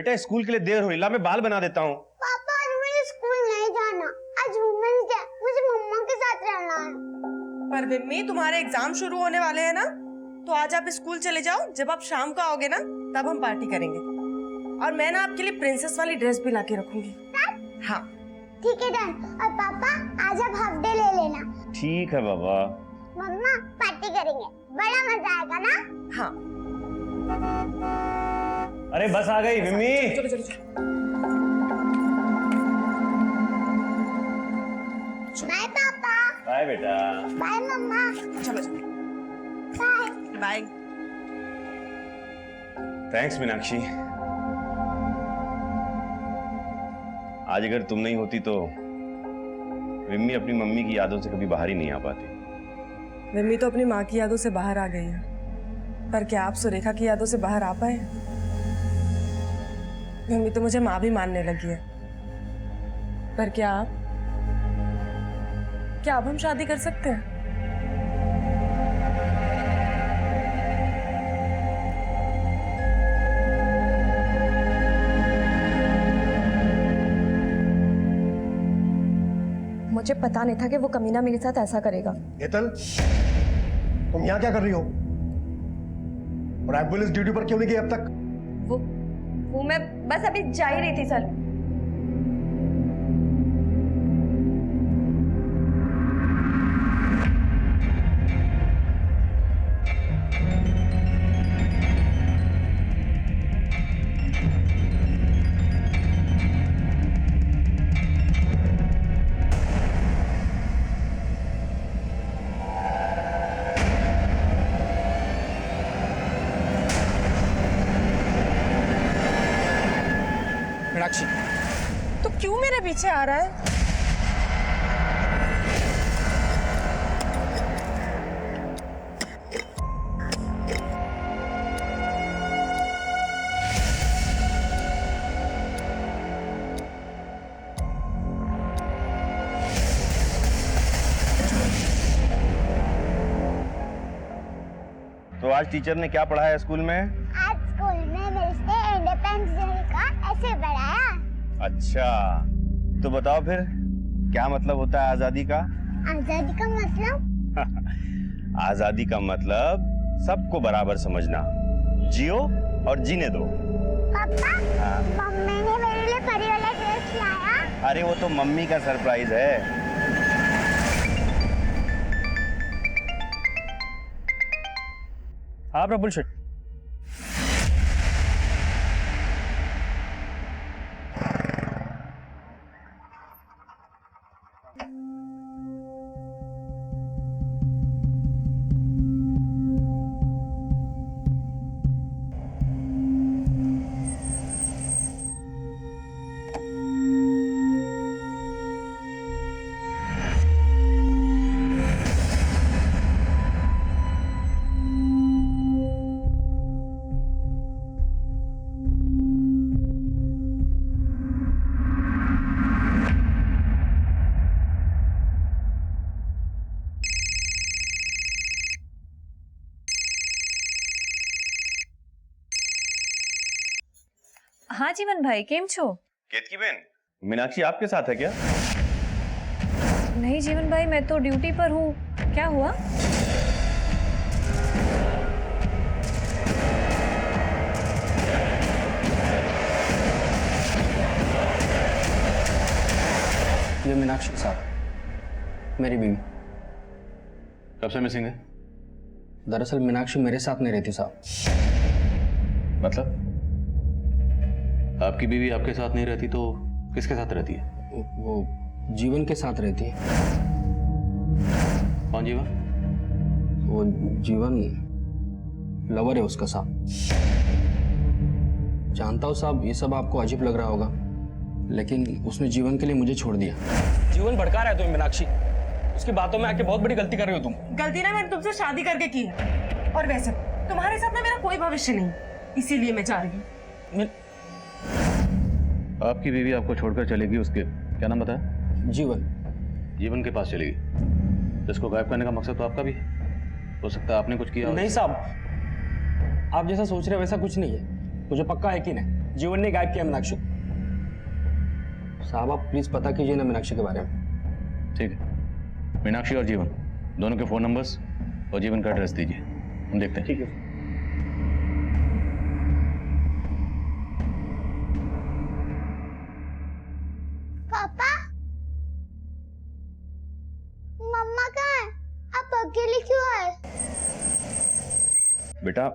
बेटा स्कूल के लिए देर हुई, ला मैं बाल बना देता हूँ। पापा आज मुझे स्कूल नहीं जाना, आज वुमेन्स डे, मुझे मम्मा के साथ रहना है। पर मम्मी तुम्हारे एग्जाम शुरू होने वाले हैं ना, तो आज आप स्कूल चले जाओ, जब आप शाम को आओगे ना तब हम पार्टी करेंगे। और मैं ना आपके लिए प्रिंसेस वाली ड्रेस भी लाके रखूंगी। हाँ ठीक है डन। और पापा आज आप हाफ डे ले लेना। ठीक है बाबा। मम्मा पार्टी करेंगे, बड़ा मजा आएगा ना। हाँ अरे बस आ गई मम्मी। चलो चलो चलो। बाय पापा। बाय बेटा। बाय मम्मा। चलो चलो बाय बाय। थैंक्स मीनाक्षी। आज अगर तुम नहीं होती तो मम्मी अपनी मम्मी की यादों से कभी बाहर ही नहीं आ पाती। मम्मी तो अपनी माँ की यादों से बाहर आ गई है, पर क्या आप सुरेखा की यादों से बाहर आ पाए? मम्मी तो मुझे माँ भी मानने लगी है, पर क्या अब हम शादी कर सकते हैं? मुझे पता नहीं था कि वो कमीना मेरे साथ ऐसा करेगा। हेतल, तुम यहाँ क्या कर रही हो? और एम्बुलेंस ड्यूटी पर क्यों नहीं गई अब तक? वो मैं बस अभी जा ही रही थी सर। मीनाक्षी, तो क्यों मेरे पीछे आ रहा है? तो आज टीचर ने क्या पढ़ाया स्कूल में? आज स्कूल में मिलते इंडिपेंडेंस डे का ऐसे पढ़ाया। अच्छा तो बताओ फिर क्या मतलब होता है आजादी का? आजादी का मतलब? आजादी का मतलब सबको बराबर समझना, जियो और जीने दो। पापा हाँ। मम्मी ने मेरे लिए परी वाला ड्रेस लाया। अरे वो तो मम्मी का सरप्राइज है। हाँ प्रफुल्ल शेठ। हाँ जीवन भाई, केम छो? केतकी बेन, मीनाक्षी आपके साथ है क्या? नहीं जीवन भाई, मैं तो ड्यूटी पर हूँ। क्या हुआ? ये मीनाक्षी साहब, मेरी बीवी। कब से मिसिंग है? दरअसल मीनाक्षी मेरे साथ नहीं रहती साहब। मतलब आपकी बीवी आपके साथ नहीं रहती तो किसके साथ रहती है? वो जीवन के साथ रहती है। कौन जीवन? वो जीवन लवर है उसका साहब। जानता हूँ साहब, ये सब आपको अजीब लग रहा होगा, लेकिन उसने जीवन के लिए मुझे छोड़ दिया। जीवन भड़का रहा है तुम्हें मीनाक्षी, उसकी बातों में आके बहुत बड़ी गलती कर रही हो तुम। गलती ना मैंने तुमसे शादी करके की है, और वैसे तुम्हारे साथ ना मेरा कोई भविष्य नहीं, इसीलिए मैं जा रही हूँ। आपकी बीवी आपको छोड़कर चलेगी, उसके क्या नाम बताया? जीवन। जीवन के पास चलेगी। इसको गायब करने का मकसद तो आपका भी है। हो सकता है आपने कुछ किया हो। नहीं साहब, आप जैसा सोच रहे हो वैसा कुछ नहीं है, मुझे पक्का यकीन है। जीवन ने गायब किया मीनाक्षी को। साहब आप प्लीज पता कीजिए ना मीनाक्षी के बारे में। ठीक है, मीनाक्षी और जीवन दोनों के फोन नंबर्स और जीवन का एड्रेस दीजिए, हम देखते हैं। ठीक है। पापा, मम्मा कहाँ है? आप अकेले क्यों आए? बेटा,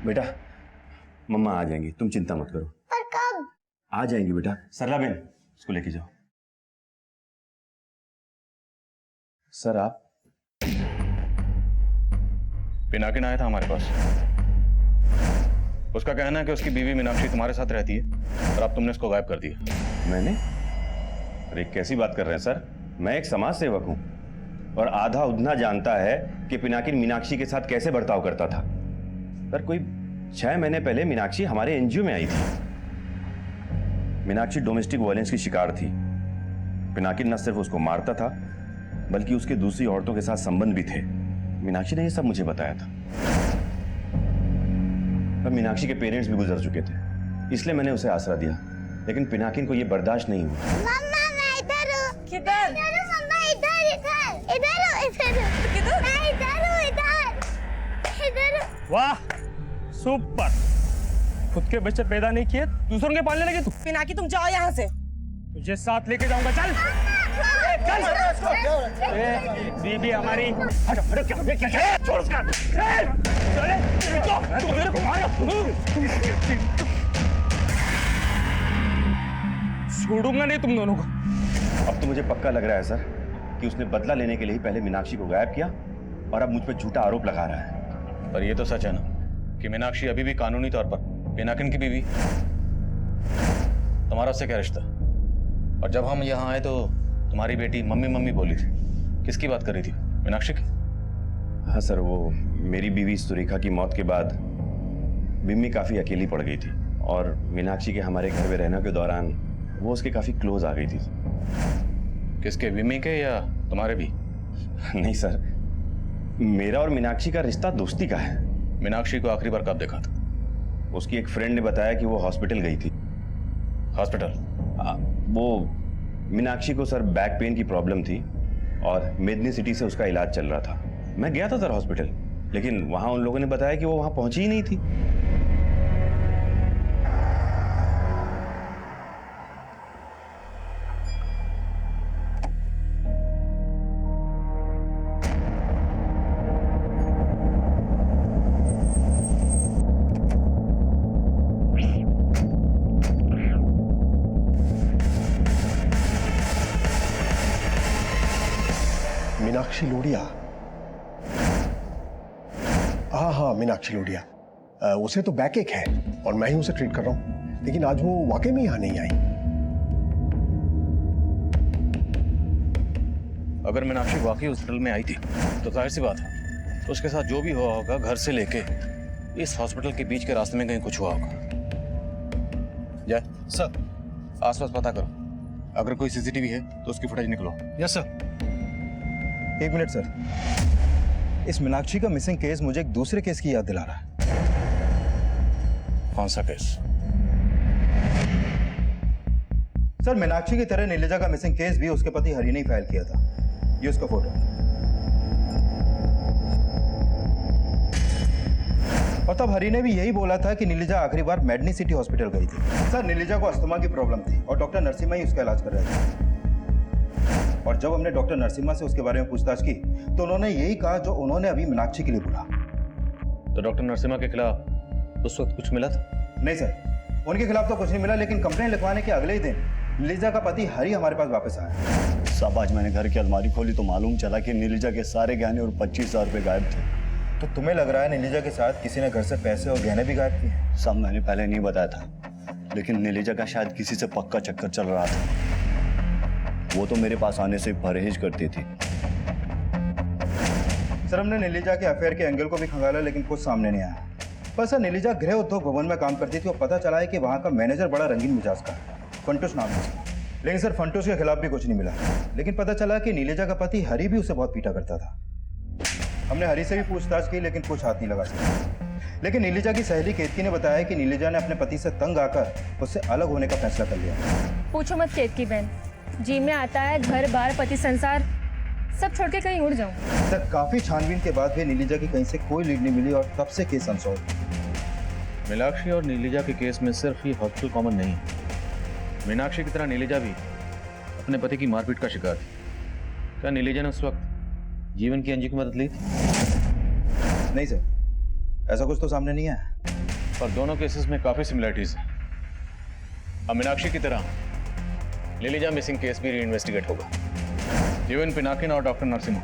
बेटा मम्मा आ जाएंगी, तुम चिंता मत करो। पर कब? आ जाएंगी बेटा। सरला बेन, इसको लेके जाओ। सर आप? पिनाकिन आया था हमारे पास। उसका कहना है कि उसकी बीवी मीनाक्षी तुम्हारे साथ रहती है और अब तुमने उसको गायब कर दिया। मैंने? अरे कैसी बात कर रहे हैं सर, मैं एक समाज सेवक हूं और आधा उधना जानता है कि पिनाकिन मीनाक्षी के साथ कैसे बर्ताव करता था। सर कोई 6 महीने पहले मीनाक्षी हमारे एनजीओ में आई थी। मीनाक्षी डोमेस्टिक वायलेंस की शिकार थी। पिनाकिन न सिर्फ उसको मारता था बल्कि उसके दूसरी औरतों के साथ संबंध भी थे। मीनाक्षी ने ये सब मुझे बताया था। तब मीनाक्षी के पेरेंट्स भी गुजर चुके थे, इसलिए मैंने उसे आसरा दिया, लेकिन पिनाकिन को यह बर्दाश्त नहीं हुआ। मम्मा मैं इधर हूँ। किधर? इधर हूँ मम्मा, इधर इधर इधर हूँ, इधर हूँ। किधर? मैं इधर हूँ, इधर इधर हूँ। वाह, सुपर। खुद के बच्चे पैदा नहीं किए, दूसरों के पालने लगे तू। पिनाकी तुम जाओ यहाँ से। तुझे साथ लेके जाऊंगा, चल चल। बीबी हमारी। हटो हटो, क्या छोड़ उसका। तू मेरे को मारो। छोड़ूंगा नहीं तुम दोनों को। अब तो मुझे पक्का लग रहा है सर कि उसने बदला लेने के लिए ही पहले मीनाक्षी को गायब किया और अब मुझ पर झूठा आरोप लगा रहा है। पर ये तो सच है ना कि मीनाक्षी अभी भी कानूनी तौर पर पिनाकिन की बीवी। तुम्हारा उससे क्या रिश्ता? और जब हम यहाँ आए तो तुम्हारी बेटी मम्मी मम्मी बोली थी। किसकी बात कर रही थी? मीनाक्षी की? हाँ सर, वो मेरी बीवी सुरेखा की मौत के बाद बिम्मी काफी अकेली पड़ गई थी और मीनाक्षी के हमारे घर में रहने के दौरान वो उसके काफी क्लोज आ गई थी। किसके, बिम्मी के या तुम्हारे भी? नहीं सर, मेरा और मीनाक्षी का रिश्ता दोस्ती का है। मीनाक्षी को आखिरी बार कब देखा था? उसकी एक फ्रेंड ने बताया कि वो हॉस्पिटल गई थी। हॉस्पिटल? वो मीनाक्षी को सर बैक पेन की प्रॉब्लम थी और मेदनी सिटी से उसका इलाज चल रहा था। मैं गया था सर हॉस्पिटल, लेकिन वहां उन लोगों ने बताया कि वो वहां पहुंची ही नहीं थी। मीनाक्षी लोढ़िया? हाँ हाँ, मीनाक्षी लोढ़िया। उसे तो बैक एक है और मैं ही उसे ट्रीट कर रहा हूँ, लेकिन आज वो वाकई में यहाँ नहीं आई। अगर मीनाक्षी वाकई हॉस्पिटल में आई थी तो जाहिर सी बात है तो उसके साथ जो भी हुआ होगा, घर से लेके इस हॉस्पिटल के बीच के रास्ते में कहीं कुछ हुआ होगा। जय सर। आसपास पता करो, अगर कोई सीसीटीवी है तो उसकी फुटेज निकलो। Yes sir. एक मिनट सर, इस मीनाक्षी का मिसिंग केस मुझे एक दूसरे केस की याद दिला रहा है। कौन सा केस? सर, मीनाक्षी की तरह नीलिजा का मिसिंग केस भी उसके पति हरि ने ही फाइल किया था। ये उसका फोटो। और तब हरि ने भी यही बोला था कि नीलिजा आखिरी बार मेडनी सिटी हॉस्पिटल गई थी। सर, नीलिजा को अस्थमा की प्रॉब्लम थी और डॉक्टर नरसिम्हा ही उसका इलाज कर रहे थे। और जब हमने डॉक्टर नरसिम्हा से उसके बारे में पूछताछ की तो उन्होंने यही कहा जो उन्होंने अभी मीनाक्षी के लिए बोला। तो डॉक्टर नरसिम्हा के खिलाफ उस वक्त कुछ मिला था? नहीं सर, उनके खिलाफ तो कुछ नहीं मिला, लेकिन कंप्लेन लिखवाने के अगले ही दिन नीलिजा का पति हरि हमारे पास वापस आया। साहब, आज मैंने घर की अलमारी खोली तो मालूम चला कि नीलिजा के सारे गहने और 25,000 रुपये गायब थे। तो तुम्हें लग रहा है नीलिजा के साथ किसी ने घर से पैसे और गहने भी गायब किए? साहब, मैंने पहले नहीं बताया था, लेकिन नीलिजा का शायद किसी से पक्का चक्कर चल रहा था। वो तो मेरे पास आने से परहेज करती थी। सर, हमने नीलिजा के अफेयर के एंगल को भी खंगाला, लेकिन कुछ सामने नहीं आया। पर सर, नीलिजा गृह उद्योग भवन में काम करती थी और पता चला है कि वहाँ का मैनेजर बड़ा रंगीन मिजाज का है, फंटूस नाम है। लेकिन सर, फंटूस के खिलाफ भी कुछ नहीं मिला, लेकिन पता चला कि नीलिजा का पति हरि भी उसे बहुत पीटा करता था। हमने हरी से भी पूछताछ की लेकिन कुछ हाथ नहीं लगा सका। लेकिन नीलिजा की सहेली केतकी ने बताया कि नीलिजा ने अपने पति से तंग आकर उससे अलग होने का फैसला कर लिया। पूछो मत केतकी बहन, जी में आता है घर बार पति संसार सब छोड़ के कहीं उड़ जाऊं। सर काफी छानबीन के बाद भी नीलिजा की कहीं से कोई लीड नहीं मिली और तब से केस अनसॉल्व। मीनाक्षी और नीलिजा के केस में सिर्फ ये हॉस्पिटल कॉमन नहीं है। मीनाक्षी की तरह नीलिजा भी अपने पति की मारपीट का शिकार थी। क्या नीलिजा ने उस वक्त जीवन की अंजी की मदद ली थी? नहीं सर, ऐसा कुछ तो सामने नहीं है। और दोनों केसेस में काफी सिमिलरिटीज हैं। अब मीनाक्षी की तरह नीलिजा मिसिंग केस भी रीइन्वेस्टिगेट होगा। जीवन, पिनाकिन और डॉक्टर नरसिम्हा,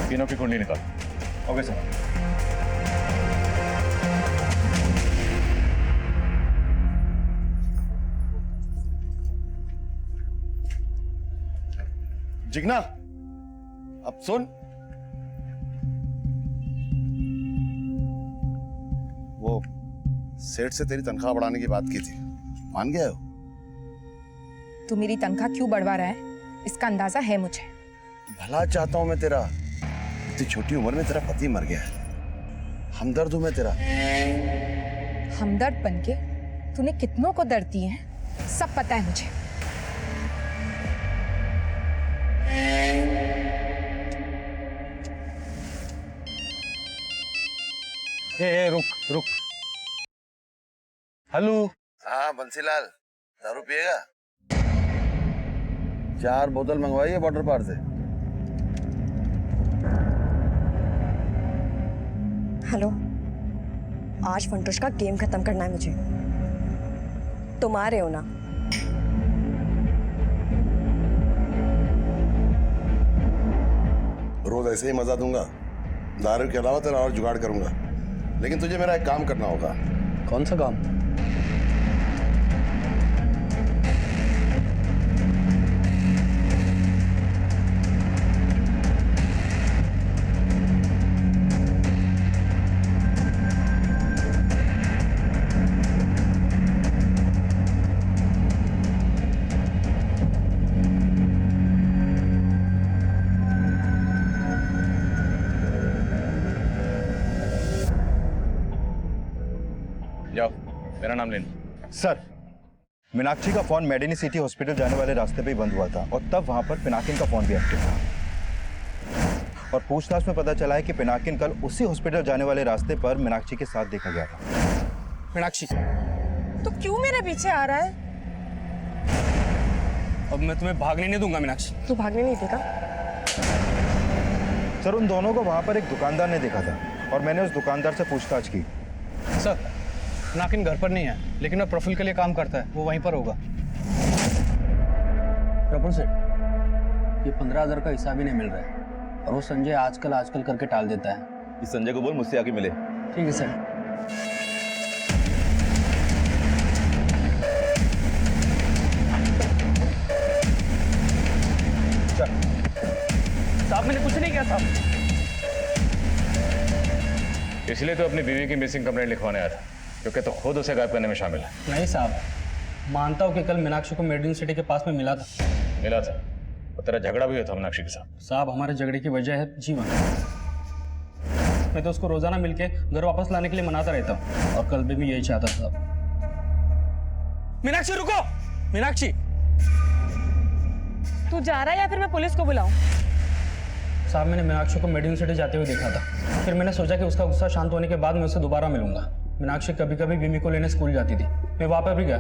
तीनों की कुंडली निकाल। Okay sir. जिग्ना, अब सुन, वो सेठ से तेरी तनख्वाह बढ़ाने की बात की थी, मान गया हो? तू मेरी तनख्वाह क्यों बढ़वा रहा है इसका अंदाजा है मुझे। भला चाहता हूं मैं तेरा। इतनी छोटी उम्र में तेरा पति मर गया है, हमदर्द हूं मैं तेरा। हमदर्द बनके तूने कितनों को दर्द दिए हैं सब पता है मुझे। रुक रुक। हेलो। हाँ बंसीलाल, दारू पिएगा? 4 बोतल मंगवाइए वाटर पार्क से। हेलो, आज फंटूश का गेम खत्म करना है मुझे। तुम आ रहे हो ना? रोज ऐसे ही मजा दूंगा, दारू के अलावा तेरा और जुगाड़ करूंगा। लेकिन तुझे मेरा एक काम करना होगा। कौन सा काम? जाओ, मेरा नाम लेना। सर, मीनाक्षी का फोन मेडिनी सिटी हॉस्पिटल जाने वाले रास्ते पे ही बंद हुआ था और तब वहां पर पिनाकिन का फोन भी एक्टिव था। और पूछताछ में पता चला है कि पिनाकिन कल उसी हॉस्पिटल जाने वाले रास्ते पर मीनाक्षी के साथ देखा गया था। मीनाक्षी, तो क्यों मेरे पीछे आ रहा है? अब मैं तुम्हें भागने नहीं दूंगा मीनाक्षी। तू भागने नहीं देगा? सर, उन दोनों को वहां पर एक दुकानदार ने देखा था और मैंने उस दुकानदार से पूछताछ की। सर, पिनाकिन घर पर नहीं है, लेकिन वो प्रफुल्ल के लिए काम करता है, वो वहीं पर होगा। प्रफुल्ल सेठ, ये 15,000 का हिसाब ही नहीं मिल रहा है और वो संजय आजकल करके टाल देता है। इस संजय को बोल मुझसे आके मिले। ठीक है सर। साहब मैंने कुछ नहीं किया साहब। इसलिए तो अपनी बीवी की मिसिंग कंप्लेंट लिखवाने आया था, क्योंकि तो खुद उसे गायब करने में शामिल है। नहीं साहब, मानता हूँ कि कल मीनाक्षी को मेडिन सिटी के पास में मिला था। मिला था और तेरा झगड़ा भी हुआ था मीनाक्षी के साथ। साहब, हमारे झगड़े की वजह है जीवन। मैं तो उसको रोजाना मिलके घर वापस लाने के लिए मनाता रहता हूँ और कल भी मैं यही चाहता था। मीनाक्षी रुको! मीनाक्षी, तू जा रहा है या फिर मैं पुलिस को बुलाऊं? साहब, मैंने मीनाक्षी को मेडिन सिटी जाते हुए देखा था। फिर मैंने सोचा कि उसका गुस्सा शांत होने के बाद मैं उससे दोबारा मिलूंगा। मीनाक्षी कभी कभी विमी को लेने स्कूल जाती थी। मैं वहां पर भी गया,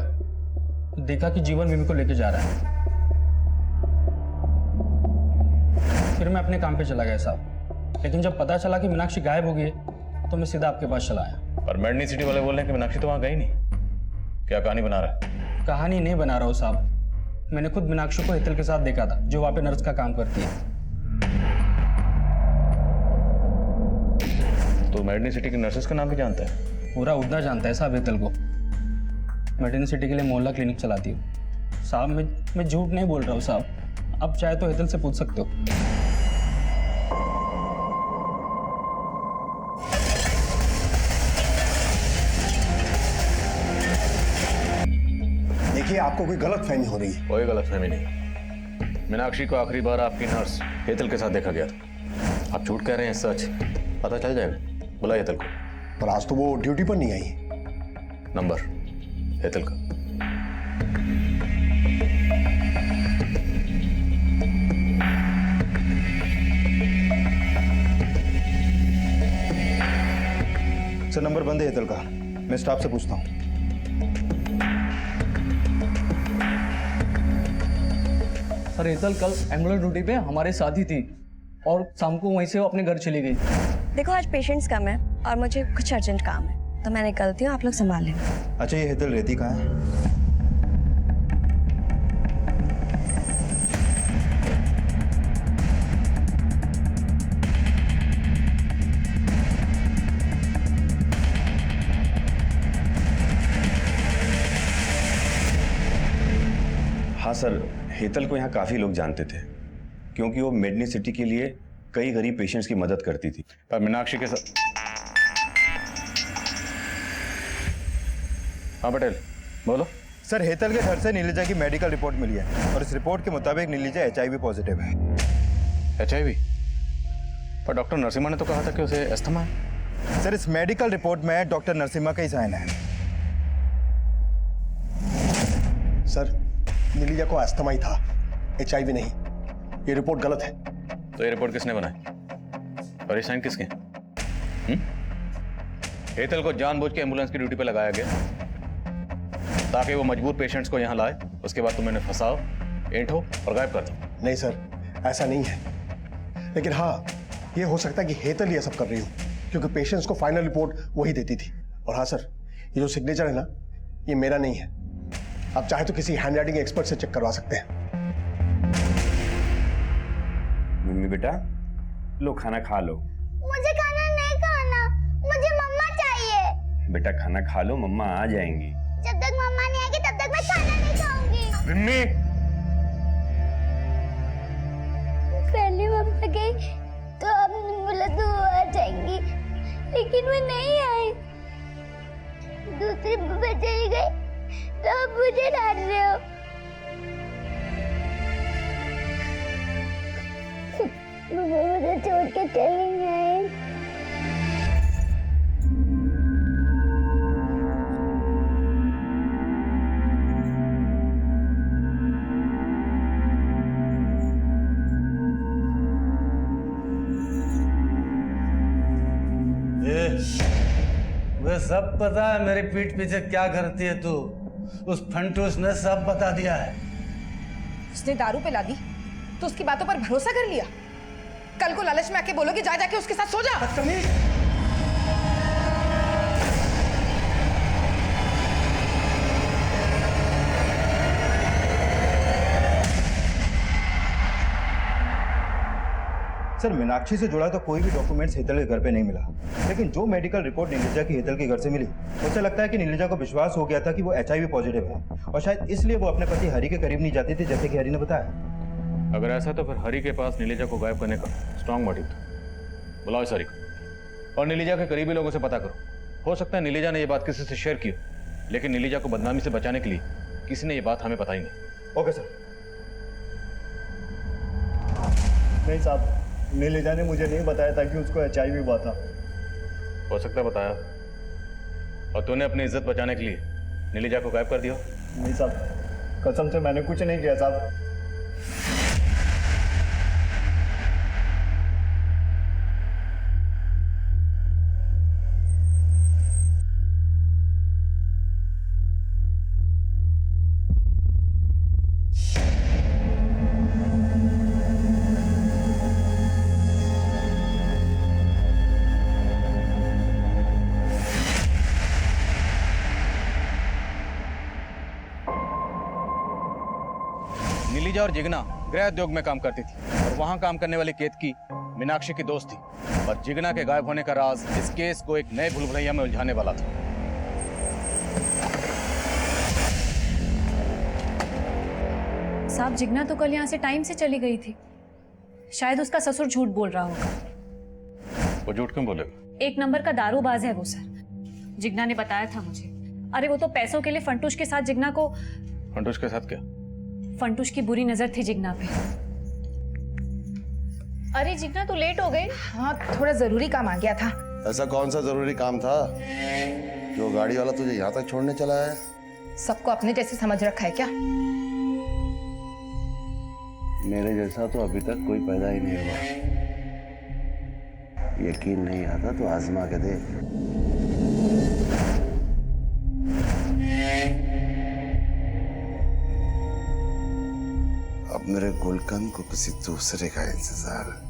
देखा कि जीवन विमी को लेके जा रहा है। फिर मैं अपने काम पे चला गया साहब, लेकिन जब पता चला कि मीनाक्षी गायब हो गई तो मैं सीधा आपके पास चला आया। और मेडनी सिटी वाले बोल रहे हैं कि मीनाक्षी तो वहां गई नहीं। क्या कहानी बना रहा है? कहानी नहीं बना रहा हूँ साहब, मैंने खुद मीनाक्षी को हेतल के साथ देखा था, जो वहां पे नर्स का काम करती है। तो मेडनी सिटी की नर्सेस का नाम भी जानता है? पूरा उड़ना जानता है साहब हेतल को। मेडिन सिटी के लिए मोहल्ला क्लिनिक चलाती हूँ साहब। मैं झूठ नहीं बोल रहा हूँ साहब, आप चाहे तो हेतल से पूछ सकते हो। देखिए, आपको कोई गलत फहमी हो रही है। कोई गलतफहमी नहीं। मीनाक्षी को आखिरी बार आपकी नर्स हेतल के साथ देखा गया था। आप झूठ कह रहे हैं, सच। पता चल जाएगा। बुला हेतल को। पर आज तो वो ड्यूटी पर नहीं आई। नंबर हेतल का। सर नंबर बंद है हेतल का, मैं स्टाफ से पूछता हूँ। सर हेतल कल एम्बुलेंस ड्यूटी पे हमारे साथ ही थी और शाम को वहीं से वो अपने घर चली गई। देखो आज पेशेंट्स कम है और मुझे कुछ अर्जेंट काम है, तो मैं निकलती हूँ, आप लोग संभाल लेना। अच्छा ये हेतल रहती कहाँ है? हाँ सर, हेतल को यहाँ काफ़ी लोग जानते थे क्योंकि वो मेडनी सिटी के लिए कई गरीब पेशेंट्स की मदद करती थी। पर मीनाक्षी के साथ। हाँ पटेल बोलो। सर हेतल के घर से नीलिजा की मेडिकल रिपोर्ट मिली है और इस रिपोर्ट के मुताबिक नीलिजा HIV पॉजिटिव है। HIV? पर डॉक्टर नरसिम्हा ने तो कहा था कि उसे अस्थमा है। सर इस मेडिकल रिपोर्ट में डॉक्टर नरसिम्हा का ही साइन है। सर नीलिजा को अस्थमा ही था, HIV नहीं। ये रिपोर्ट गलत है। तो ये रिपोर्ट किसने बनाई और ये साइन किसके? हेतल को जानबूझ के एम्बुलेंस की ड्यूटी पे लगाया गया ताकि वो मजबूर पेशेंट्स को यहाँ लाए, उसके बाद तुम इन्हें फंसाओ, ऐंठो और गायब कर दो। नहीं सर, ऐसा नहीं है। लेकिन हाँ, ये हो सकता है कि हेतल ये सब कर रही हो क्योंकि पेशेंट्स को फाइनल रिपोर्ट वही देती थी। और हाँ सर, ये जो सिग्नेचर है ना, ये मेरा नहीं है। आप चाहे तो किसी हैंड राइटिंग एक्सपर्ट से चेक करवा सकते हैं। मम्मी बेटा लो खाना खा लो। मुझे खाना नहीं खाना, मुझे मम्मा चाहिए। बेटा खाना खा लो, मम्मा आ जाएंगी। जब तक मम्मा नहीं आएगी तब तक मैं खाना नहीं खाऊंगी। मम्मी पहले मम्मा गई तो आपने बोला तो वो आ जाएंगी, लेकिन वो नहीं आई। दूसरी मम्मा चली गई तो आप मुझे डांट रहे हो। मम्मा मुझे छोड़ के चली गई। मुझे सब पता है मेरी पीठ पीछे क्या करती है तू। उस फंटूस ने सब बता दिया है। उसने दारू पिला दी तो उसकी बातों पर भरोसा कर लिया। कल को लालच में आके बोलोगे जा जाके उसके साथ सो जा। सर मीनाक्षी से जुड़ा तो कोई भी डॉक्यूमेंट्स हेतल के घर पे नहीं मिला, लेकिन जो मेडिकल रिपोर्ट नीलिजा की हेतल के घर से मिली उससे लगता है कि नीलिजा को विश्वास हो गया था कि वो HIV पॉजिटिव है और शायद इसलिए वो अपने पति हरि के करीब नहीं जाती थी, जैसे कि हरि ने बताया। अगर ऐसा तो फिर हरि के पास नीलिजा को गायब करने का स्ट्रांग मोटिव था। बुलाओ इस हरि को और नीलिजा के करीबी लोगों से पता करो। हो सकता है नीलिजा ने ये बात किसी से शेयर की हो, लेकिन नीलिजा को बदनामी से बचाने के लिए किसी ने ये बात हमें बताई नहीं। Okay sir. नहीं साहब, नीलिजा ने मुझे नहीं बताया था कि उसको HIV हुआ था। हो सकता है बताया और तूने अपनी इज्जत बचाने के लिए नीलिजा को गायब कर दिया। नहीं साहब, कसम से मैंने कुछ नहीं किया साहब। नीलिजा और जिगना गृह उद्योग में काम करती थी और वहां काम करने वाली केतकी मीनाक्षी की दोस्त थी और जिगना के गायब होने का राज इस केस को एक नए भूलभुलैया में उलझाने वाला था। साहब जिगना तो कल यहाँ से टाइम से चली गई थी। शायद उसका ससुर झूठ बोल रहा होगा। वो झूठ क्यों बोलेगा? एक नंबर का दारूबाज है वो सर, जिगना ने बताया था मुझे। अरे वो तो पैसों के लिए फंटूश के साथ जिगना को। फंटूश के साथ क्या? फंटूश की बुरी नजर थी जिगना पे। अरे जिग्ना तू लेट हो गई। हाँ थोड़ा जरूरी काम आ गया था। ऐसा कौन सा जरूरी काम था जो गाड़ी वाला तुझे यहाँ तक छोड़ने चला है? सबको अपने जैसे समझ रखा है क्या? मेरे जैसा तो अभी तक कोई पैदा ही नहीं हुआ। यकीन नहीं आता तो आजमा के देख। अब मेरे गुलकंद को किसी दूसरे का इंतजार है।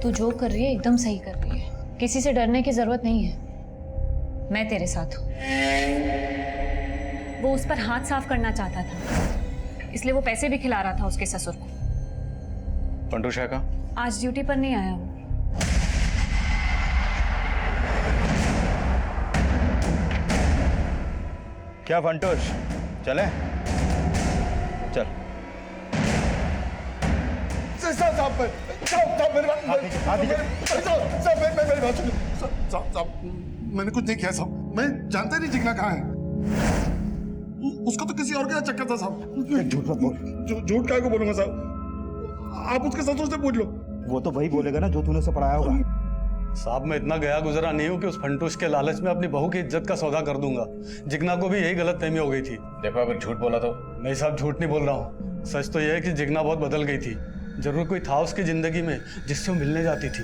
तू जो कर रही है एकदम सही कर रही है, किसी से डरने की जरूरत नहीं है। मैं तेरे साथ हूँ। वो उस पर हाथ साफ करना चाहता था, इसलिए वो पैसे भी खिला रहा था उसके ससुर को। फंटूश है का? आज ड्यूटी पर नहीं आया वो। क्या फंटूश, चले? चल। मैंने कुछ नहीं किया साहब। मैं जानता नहीं जिग्ना कहाँ है। उसका तो किसी और का चक्कर था साहब। झूठ मत बोल। झूठ काहे को बोलूंगा साहब? आप उसके ससुर से पूछ लो। वो तो वही बोलेगा ना जो तूने उसे पढ़ाया होगा। साहब मैं इतना गया गुजरा नहीं हूँ कि उस फंटूश के लालच में अपनी बहू की इज्जत का सौदा कर दूंगा। जिग्ना को भी यही गलतफहमी हो गई थी। देखो अगर झूठ बोला तो? नहीं साहब झूठ नहीं बोल रहा हूँ, सच तो यह है कि जिग्ना बहुत बदल गई थी। जरूर कोई था उसकी जिंदगी में जिससे वो मिलने जाती थी।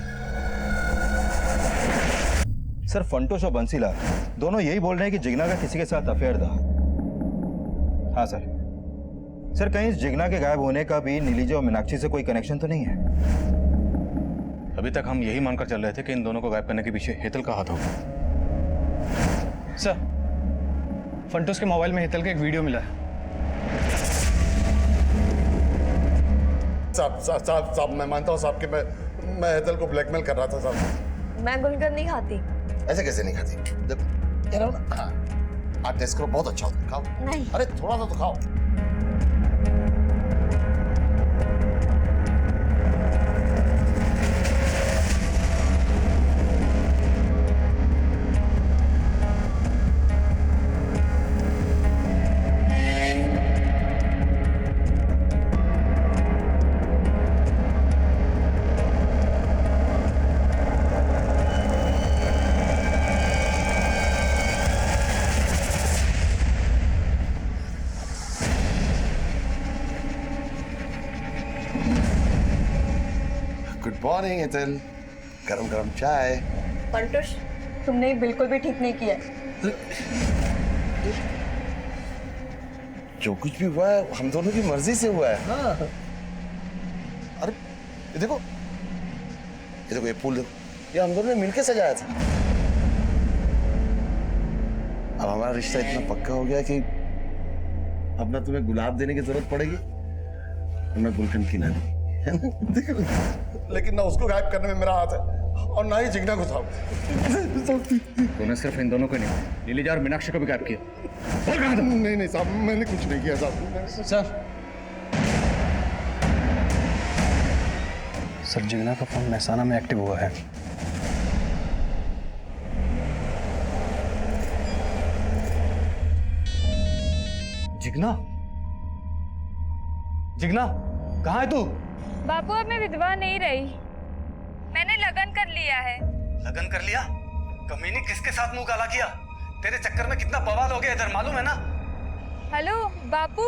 सर फंटूश और बंसीलाल दोनों यही बोल रहे हैं कि जिग्ना का किसी के साथ अफेयर था। हाँ सर। सर कहीं इस जिग्ना के गायब होने का भी नीलिजा और मीनाक्षी से कोई कनेक्शन तो नहीं है? अभी तक हम यही मानकर चल रहे थे कि इन दोनों को गायब करने के पीछे हेतल का हाथ होगा। सर फंटूश के मोबाइल में हेतल का एक वीडियो मिला है। साहब मैं मानता हूँ साहब कि मैं हेतल को ब्लैकमेल कर रहा था साहब। मैं गुलकंद नहीं खाती। ऐसे कैसे नहीं खाती? जब कह रहा हूँ ना, हाँ आप टेस्ट करो, बहुत अच्छा होता, खाओ। नहीं। अरे थोड़ा सा तो खाओ। गुड मॉर्निंग हेतल, गरम गरम चाय। फंटूश तुमने बिल्कुल भी ठीक नहीं किया। जो कुछ भी हुआ है हम दोनों की मर्जी से हुआ है। हाँ। अरे ये देखो ये फूल देखो, ये हम दोनों ने मिलकर सजाया था। अब हमारा रिश्ता इतना पक्का हो गया कि अब ना तुम्हें गुलाब देने की जरूरत पड़ेगी और ना गुलकंद की नानी। लेकिन ना उसको गायब करने में मेरा हाथ है और ना ही जिग्ना को साहब। तूने सिर्फ इन दोनों को नहीं, नीलिजा और मीनाक्षी को भी गायब किया। नहीं साहब, मैंने कुछ नहीं किया साहब। सर जिग्ना का फोन महसाना में एक्टिव हुआ है। जिग्ना, जिग्ना कहाँ है तू? बापू अब मैं विधवा नहीं रही, मैंने लगन कर लिया है। लगन कर लिया? कमीनी किसके साथ मुंह काला किया? तेरे चक्कर में कितना बवाल हो गया इधर, मालूम है ना? हेलो बापू,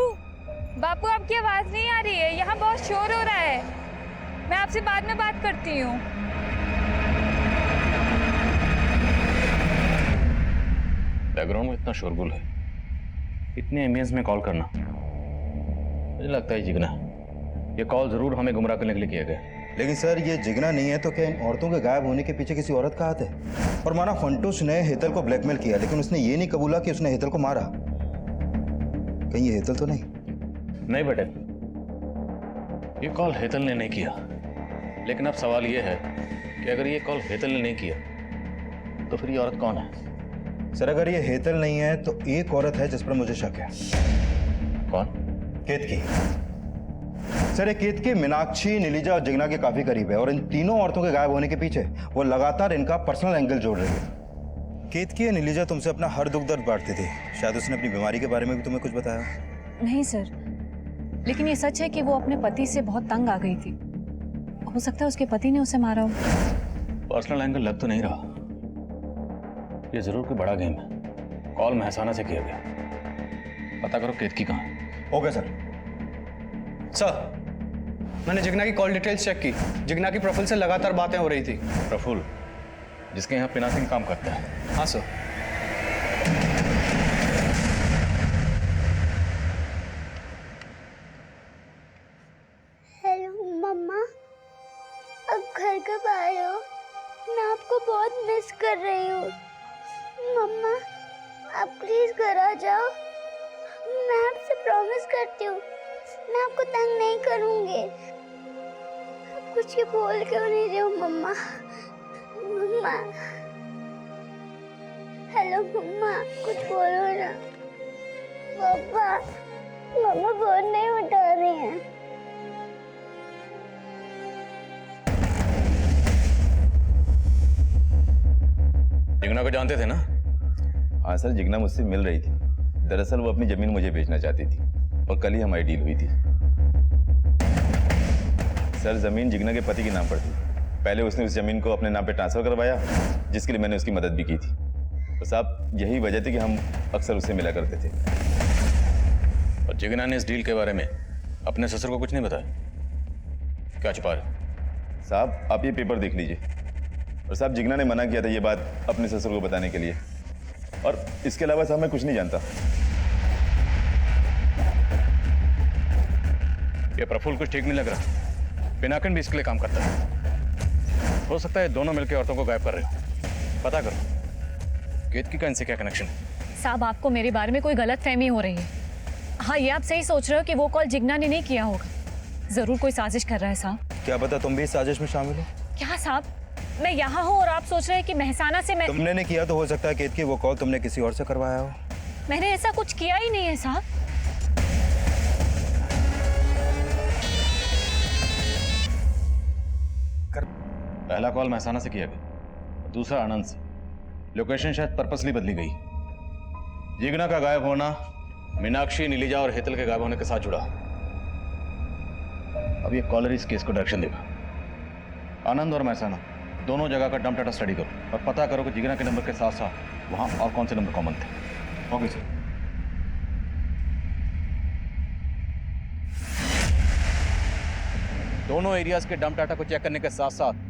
बापू आपकी आवाज नहीं आ रही है, यहाँ बहुत शोर हो रहा है। मैं आपसे बाद में बात करती हूँ। बैकग्राउंड में इतना शोरगुल है, इतने इमेज में कॉल करना, मुझे लगता है जिग्ना ये कॉल जरूर हमें गुमराह करने के लिए किया गया। लेकिन सर ये जिग्ना नहीं है तो क्या इन औरतों के गायब होने के पीछे किसी औरत का हाथ है? और माना फंटूश ने हेतल को ब्लैकमेल किया, लेकिन उसने ये नहीं कबूला कि उसने हेतल को मारा। कहीं ये हेतल तो नहीं? नहीं बेटे, ये कॉल हेतल ने नहीं किया। लेकिन अब सवाल ये है कि अगर ये कॉल हेतल ने नहीं किया तो फिर ये औरत कौन है? सर अगर ये हेतल नहीं है तो एक औरत है जिस पर मुझे शक है। कौन? केतकी। सर केतकी मीनाक्षी, नीलिजा और जिग्ना के काफी करीब है और इन तीनों औरतों के गायब होने के पीछे वो लगातार इनका पर्सनल एंगल जोड़ रही है। केतकी और नीलिजा तुमसे अपना हर दुख दर्द बांटती थी, शायद उसने अपनी बीमारी के बारे में भी तुम्हें कुछ बताया? नहीं सर, लेकिन ये सच है कि वो अपने पति से बहुत तंग आ गई थी। हो सकता है उसके पति ने उसे मारा हो। पर्सनल एंगल लग तो नहीं रहा। ये जरूर कोई बड़ा गेम है। कॉल महसाना से किया गया। पता करो केतकी कहाँ है। Okay sir. सर, मैंने जिग्ना की कॉल डिटेल्स चेक की। जिग्ना की प्रफुल्ल से लगातार बातें हो रही थी। प्रफुल्ल, जिसके यहाँ पिनाकिन काम करता है? हाँ सर। हेलो मम्मा, अब घर कब आए हो? मैं आपको बहुत मिस कर रही हूँ। मम्मा, आप प्लीज घर आ जाओ। मैं आपसे प्रॉमिस करती हूँ, मैं आपको तंग नहीं करूँगी। आप कुछ ये बोल क्यों नहीं रहे हो मम्मा? मम्मा, हेलो मम्मा, कुछ बोलो ना। पापा, मम्मा फोन नहीं उठा रही हैं। जिग्ना को जानते थे ना? हाँ सर, जिग्ना मुझसे मिल रही थी। दरअसल वो अपनी जमीन मुझे बेचना चाहती थी और कल ही हमारी डील हुई थी। सर, जमीन जिग्ना के पति के नाम पर थी। पहले उसने उस जमीन को अपने नाम पे ट्रांसफर करवाया, जिसके लिए मैंने उसकी मदद भी की थी। तो साहब, यही वजह थी कि हम अक्सर उससे मिला करते थे। और जिग्ना ने इस डील के बारे में अपने ससुर को कुछ नहीं बताया? क्या छुपा रहे? साहब, आप ये पेपर देख लीजिए। और साहब, जिग्ना ने मना किया था ये बात अपने ससुर को बताने के लिए। और इसके अलावा साहब मैं कुछ नहीं जानता। ये प्रफुल्ल कुछ ठीक नहीं लग रहा। पिनाकिन भी इसके लिए काम करता है। हो सकता है दोनों मिलकर औरतों को गायब कर रहे हो। पता करो केतकी का इनसे क्या कनेक्शन है। साहब, आपको मेरे बारे में कोई गलत फहमी हो रही है। हाँ, ये आप सही सोच रहे हो कि वो कॉल जिग्ना ने नहीं किया होगा। जरूर कोई साजिश कर रहा है साहब। क्या पता तुम भी इस साजिश में शामिल हो? क्या साहब, मैं यहाँ हूँ और आप सोच रहे हैं कि महसाना से मैं... तुमने नहीं किया तो हो सकता है केतकी वो कॉल तुमने किसी और से करवाया हो। मैंने ऐसा कुछ किया ही नहीं है साहब। पहला कॉल महसाना से किया गया, दूसरा आनंद से। लोकेशन शायद पर्पसली बदली गई। जिग्ना का गायब होना मीनाक्षी, नीलिजा और हेतल के गायब होने के साथ जुड़ा। अब ये कॉलर इस केस को डायरेक्शन देगा। आनंद और महसाना दोनों जगह का डंप डाटा स्टडी करो और पता करो कि जिग्ना के नंबर के साथ साथ वहां और कौन से नंबर कॉमन थे। Okay sir. दोनों एरियाज के डंप डाटा को चेक करने के साथ साथ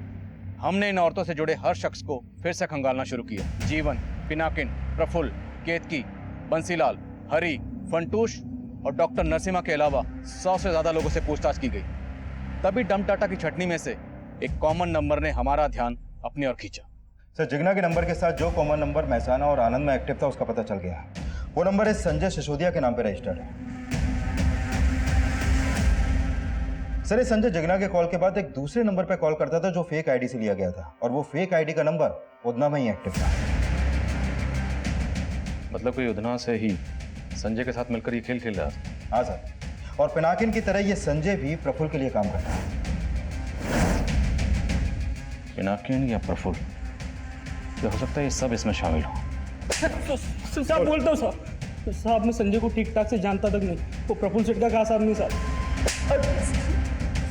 हमने इन औरतों से जुड़े हर शख्स को फिर से खंगालना शुरू किया। जीवन, पिनाकिन, प्रफुल्ल, केतकी, बंसीलाल, हरी, फंटूश और डॉक्टर नरसिम्हा के अलावा 100 से ज्यादा लोगों से पूछताछ की गई। तभी डंप डाटा की छटनी में से एक कॉमन नंबर ने हमारा ध्यान अपनी ओर खींचा। सर, जिग्ना के नंबर के साथ जो कॉमन नंबर महसाना और आनंद में एक्टिव था उसका पता चल गया। वो नंबर इस संजय सिसोदिया के नाम पर रजिस्टर्ड है। सर, इस संजय जिग्ना के कॉल के बाद एक दूसरे नंबर पर कॉल करता था जो फेक आईडी से लिया गया था, और वो फेक आईडी का नंबर उधना में ही एक्टिव था। मतलब कोई उधना से ही संजय के साथ मिलकर ये खेल खेल रहा था। हाँ सर, और पिनाकिन की तरह ये संजय भी प्रफुल्ल के लिए काम करता है। पिनाकिन या प्रफुल्ल, तो हो सकता है ये सब इसमें शामिल हो। साहब बोलता हूँ साहब, मैं संजय को ठीक ठाक से जानता तक नहीं। वो प्रफुल्ल सेठ का खास आदमी साहब।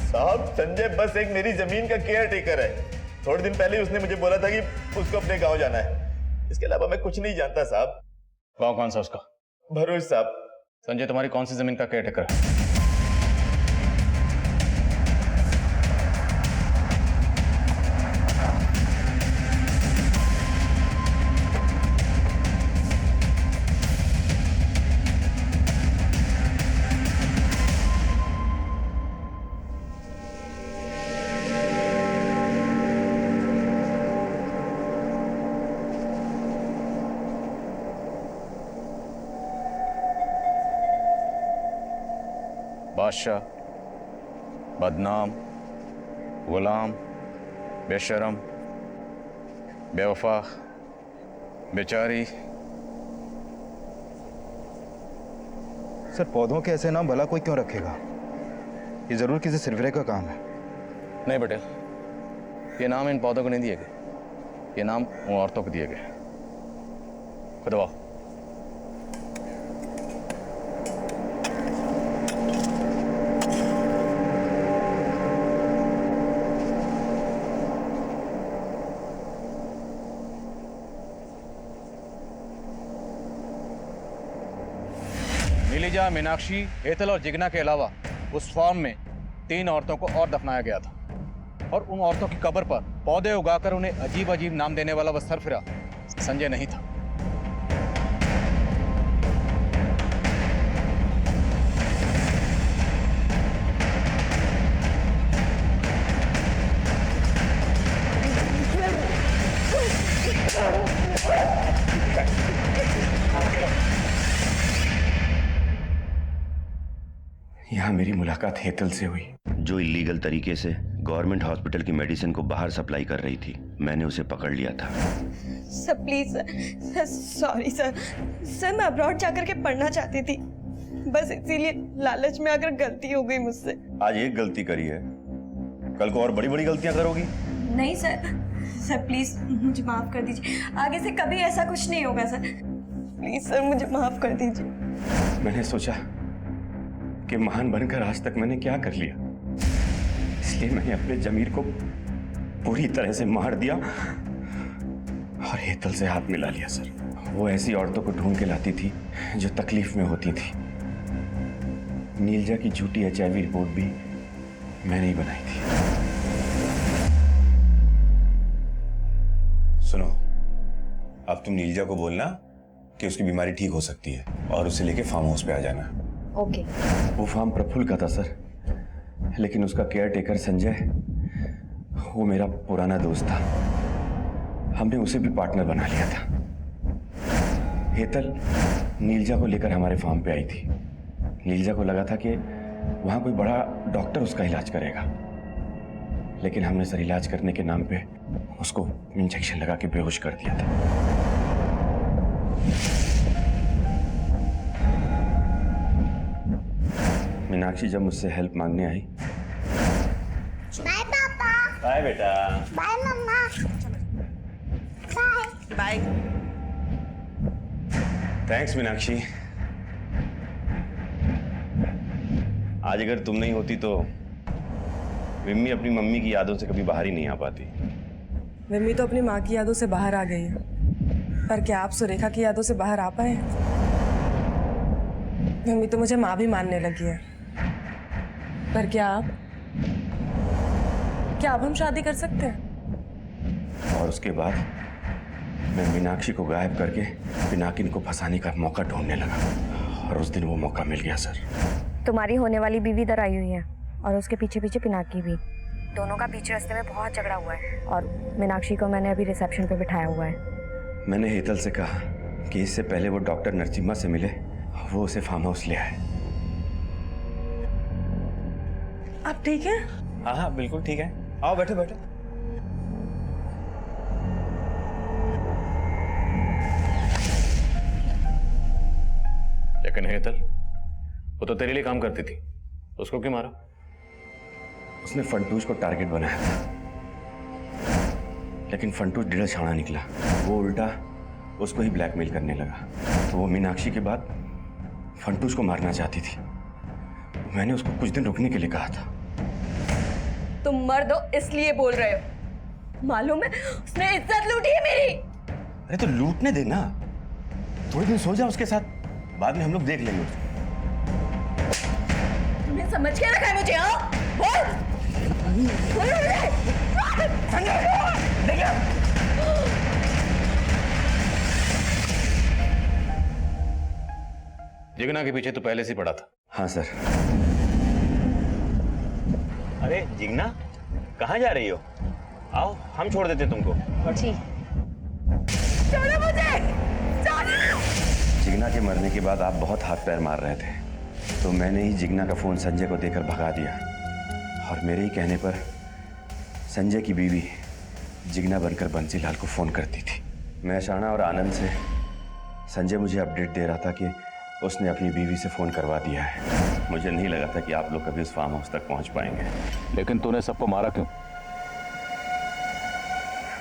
साहब, संजय बस एक मेरी जमीन का केयर टेकर है। थोड़े दिन पहले उसने मुझे बोला था कि उसको अपने गांव जाना है। इसके अलावा मैं कुछ नहीं जानता साहब। गाँव कौन सा उसका? भरूच साहब। संजय तुम्हारी कौन सी जमीन का केयर टेकर है? बादशाह, बदनाम, गुलाम, बेशरम, बेवफा, बेचारी। सर, पौधों के ऐसे नाम भला कोई क्यों रखेगा? ये जरूर किसी सिरफिरे का काम है। नहीं बेटे, ये नाम इन पौधों को नहीं दिए गए, ये नाम उन औरतों को दिए गए। खुदवा। नीलिजा, मीनाक्षी, हेतल और जिग्ना के अलावा उस फार्म में 3 औरतों को और दफनाया गया था और उन औरतों की कब्र पर पौधे उगाकर उन्हें अजीब अजीब नाम देने वाला वह सरफिरा संजय नहीं था। यहाँ मेरी मुलाकात हेतल से हुई, जो इलीगल तरीके से गवर्नमेंट हॉस्पिटल की मेडिसिन को बाहर सप्लाई कर रही थी। मैंने उसे पकड़ लिया था। Sir please sir, sorry sir. Sir मैं अब्रॉड जाकर के पढ़ना चाहती थी, बस इसीलिए लालच में आकर गलती हो गई मुझसे। आज एक गलती करी है, कल को और बड़ी बड़ी गलतियां करोगी। नहीं सर, सर प्लीज मुझे माफ कर दीजिए, आगे से कभी ऐसा कुछ नहीं होगा सर। प्लीज सर मुझे माफ कर दीजिए। मैंने सोचा कि महान बनकर आज तक मैंने क्या कर लिया, इसलिए मैंने अपने जमीर को पूरी तरह से मार दिया और हेतल से हाथ मिला लिया। सर, वो ऐसी औरतों को ढूंढ के लाती थी जो तकलीफ में होती थी। नीलजा की झूठी HIV रिपोर्ट भी मैंने ही बनाई थी। सुनो, अब तुम नीलजा को बोलना कि उसकी बीमारी ठीक हो सकती है और उसे लेके फार्म हाउस पे आ जाना। ओके। वो फार्म प्रफुल्ल का था सर, लेकिन उसका केयर टेकर संजय, वो मेरा पुराना दोस्त था। हमने उसे भी पार्टनर बना लिया था। हेतल नीलजा को लेकर हमारे फार्म पे आई थी। नीलजा को लगा था कि वहां कोई बड़ा डॉक्टर उसका इलाज करेगा, लेकिन हमने सर इलाज करने के नाम पे उसको इंजेक्शन लगा के बेहोश कर दिया था। मीनाक्षी जब मुझसे हेल्प मांगने आई, बाय पापा, बाय बेटा, बाय मम्मा, बाय। थैंक्स मीनाक्षी। आज अगर तुम नहीं होती तो विम्मी अपनी मम्मी की यादों से कभी बाहर ही नहीं आ पाती। विम्मी तो अपनी माँ की यादों से बाहर आ गई है, पर क्या आप सुरेखा की यादों से बाहर आ पाए? विम्मी तो मुझे माँ भी मानने लगी है, पर क्या अब हम शादी कर सकते हैं? और उसके बाद मैं मीनाक्षी को गायब करके पिनाकिन को फंसाने का मौका ढूंढने लगा, और उस दिन वो मौका मिल गया सर। तुम्हारी होने वाली बीवी इधर आई हुई है और उसके पीछे पीछे पिनाकी भी। दोनों का बीच रास्ते में बहुत झगड़ा हुआ है और मीनाक्षी को मैंने अभी रिसेप्शन पे बिठाया हुआ है। मैंने हेतल से कहा कि इससे पहले वो डॉक्टर नरसिम्हा से मिले, वो उसे फार्म हाउस ले आए। आप ठीक हैं? हाँ हाँ बिल्कुल ठीक है, आओ बैठो बैठो। लेकिन हेतल, वो तो तेरे लिए काम करती थी, उसको क्यों मारा? उसने फंटूज को टारगेट बनाया था, लेकिन फंटूज ढीला छावड़ा निकला। वो उल्टा उसको ही ब्लैकमेल करने लगा। तो वो मीनाक्षी के बाद फंटूज को मारना चाहती थी। मैंने उसको कुछ दिन रुकने के लिए कहा था। तुम मर्द हो इसलिए बोल रहे हो, मालूम है उसने इज्जत लूटी है मेरी। अरे तो लूटने देना, थोड़े दिन सो जा उसके साथ, बाद में हम लोग देख लेंगे उसको। तुमने समझ के रखा है मुझे? हाँ बोल। जिग्ना के पीछे तो पहले से पड़ा था। हाँ सर। अरे जिग्ना, कहाँ जा रही हो? आओ हम छोड़ देते तुमको। जी। छोड़ो मुझे, छोड़ो। जिग्ना के मरने के बाद आप बहुत हाथ पैर मार रहे थे, तो मैंने ही जिग्ना का फोन संजय को देकर भगा दिया, और मेरे ही कहने पर संजय की बीवी जिग्ना बनकर बंसीलाल को फोन करती थी। मैं शाना और आनंद से संजय मुझे अपडेट दे रहा था कि उसने अपनी बीवी से फोन करवा दिया है। मुझे नहीं लगा था कि आप लोग कभी उस फार्म हाउस तक पहुंच पाएंगे। लेकिन तूने सबको मारा क्यों?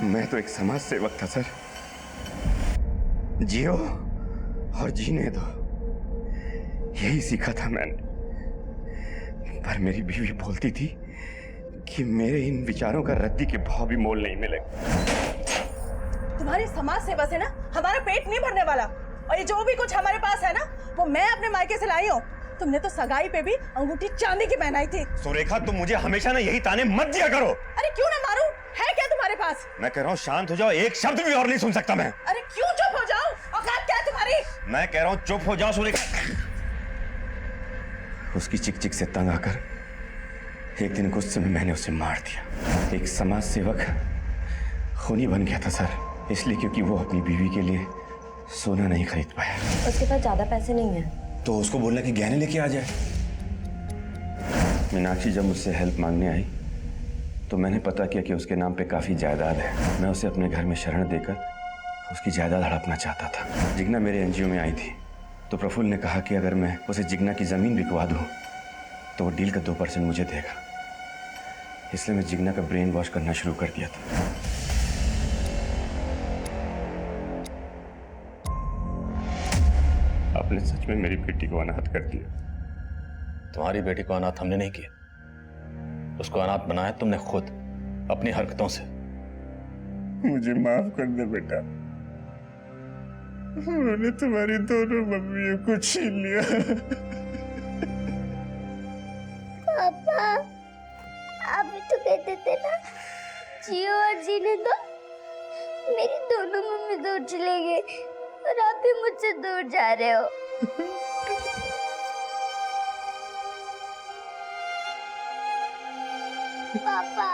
मैं तो एक समाज सेवक था सर। जियो और जीने दो, यही सीखा था मैंने। पर मेरी बीवी बोलती थी कि मेरे इन विचारों का रद्दी के भाव भी मोल नहीं मिलेगा। तुम्हारी समाज सेवा से ना हमारा पेट नहीं भरने वाला, और ये जो भी कुछ हमारे पास है ना, वो मैं अपने मायके से लाई हूँ। तुमने तो सगाई पे भी अंगूठी चांदी की पहनाई थी। सुरेखा तुम मुझे हमेशा ना यही ताने मत दिया करो। अरे क्यों ना मारूं? है क्या तुम्हारे पास? मैं कह रहा हूँ शांत हो जाओ, एक शब्द भी और नहीं सुन सकता मैं। अरे क्यों चुप हो जाओ? औकात क्या है तुम्हारी? मैं कह रहा हूँ चुप हो जाओ सुरेखा। उसकी चिक चिक से तंग आकर एक दिन गुस्से में मैंने उसे मार दिया। एक समाज सेवक खूनी बन गया था सर, इसलिए क्योंकि वो अपनी बीवी के लिए सोना नहीं खरीद पाया। उसके पास ज्यादा पैसे नहीं है तो उसको बोलना कि गहने लेके आ जाए। मीनाक्षी जब मुझसे हेल्प मांगने आई तो मैंने पता किया कि उसके नाम पे काफी जायदाद है। मैं उसे अपने घर में शरण देकर उसकी जायदाद हड़पना चाहता था। जिग्ना मेरे एनजीओ में आई थी तो प्रफुल्ल ने कहा कि अगर मैं उसे जिग्ना की जमीन बिकवा दूं तो वो डील का 2% मुझे देगा। इसलिए मैं जिग्ना का ब्रेन वॉश करना शुरू कर दिया था। आपने सच में मेरी बेटी को अनाथ कर दिया। तुम्हारी बेटी को अनाथ हमने नहीं किया, उसको अनाथ बनाया तुमने खुद अपनी हरकतों से। मुझे माफ कर दे बेटा, उन्होंने तुम्हारी दोनों मम्मियों को छीन लिया। पापा, आप भी तो कहते थे ना जियो और जीने दो। मेरी दोनों मम्मी दूर चले गए और आप भी मुझसे दूर जा रहे हो। पापा,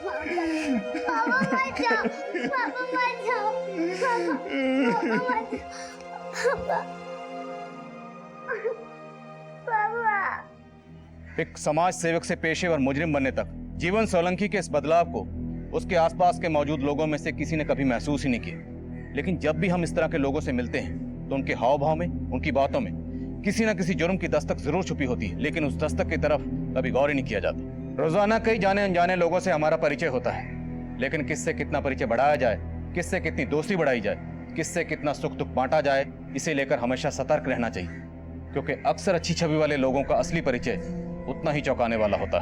पापा मत जाओ, पापा मत जाओ, पापा मत जाओ, पापा। एक समाज सेवक से पेशेवर मुजरिम बनने तक जीवन सोलंकी के इस बदलाव को उसके आसपास के मौजूद लोगों में से किसी ने कभी महसूस ही नहीं किया। लेकिन जब भी हम इस तरह के लोगों से मिलते हैं तो उनके हाव भाव में, उनकी बातों में किसी न किसी जुर्म की दस्तक जरूर छुपी होती है, लेकिन उस दस्तक की तरफ कभी गौर ही नहीं किया जाता। रोजाना कई जाने अनजाने लोगों से हमारा परिचय होता है, लेकिन किससे कितना परिचय बढ़ाया जाए, किससे कितनी दोस्ती बढ़ाई जाए, किससे कितना सुख दुख बांटा जाए, इसे लेकर हमेशा सतर्क रहना चाहिए, क्योंकि अक्सर अच्छी छवि वाले लोगों का असली परिचय उतना ही चौंकाने वाला होता है।